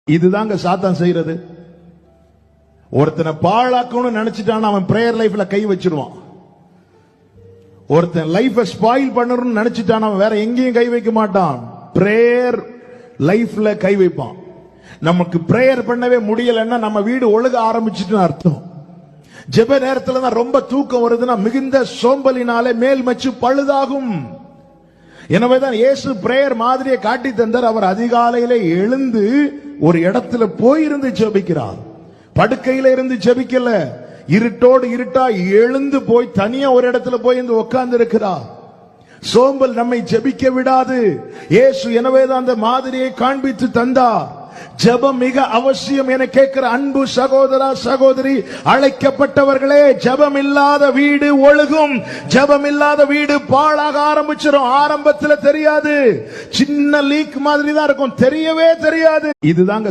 இதுதாங்க சாத்தான் செய்யறது. ஒருத்தனை பாழாக்கணும்னு நினைச்சிட்டான், அவன் பிரேயர் லைஃப்ல கை வச்சிருவான். ஒருத்தன் லைஃப ஸ்பாயில் பண்ணணும்னு நினைச்சிட்டான், அவன் வேற எங்கேயும் கை வைக்க மாட்டான், பிரேயர் லைஃப்ல கை வைப்பான். நமக்கு பிரேயர் பண்ணவே முடியலன்னா நம்ம வீடு ஒழுக ஆரம்பிச்சுட்டு அர்த்தம். ஜெப நேரத்துல தான் ரொம்ப தூக்கம் வருதுன்னா மிகுந்த சோம்பலினாலே மேல் மச்சு பழுதாகும். எனவேதான் இயேசு பிரேயர் மாதிரியை காட்டி தந்தார். அவர் அதிகாலையில எழுந்து ஒரு இடத்துல போயிருந்து ஜெபிக்கிறார். படுக்கையில இருந்து ஜெபிக்கல, இருட்டோடு இருட்டா எழுந்து போய் தனியா ஒரு இடத்துல போய் உட்கார்ந்து இருக்கிறார். சோம்பல் நம்மை ஜெபிக்க விடாது. இயேசு எனவேதான் அந்த மாதிரியை காண்பித்து தந்தார். ஜெபம் மிக அவசியம் என கேட்கிற அன்பு சகோதரா சகோதரி, அழைக்கப்பட்டவர்களே, ஜெபம் இல்லாத வீடு ஒழுகும். ஜெபம் இல்லாத வீடு பாழாக ஆரம்பிச்சிடும். ஆரம்பத்தில் தெரியாது, சின்ன லீக் மாதிரி தான் இருக்கும், தெரியவே தெரியாது. இதுதாங்க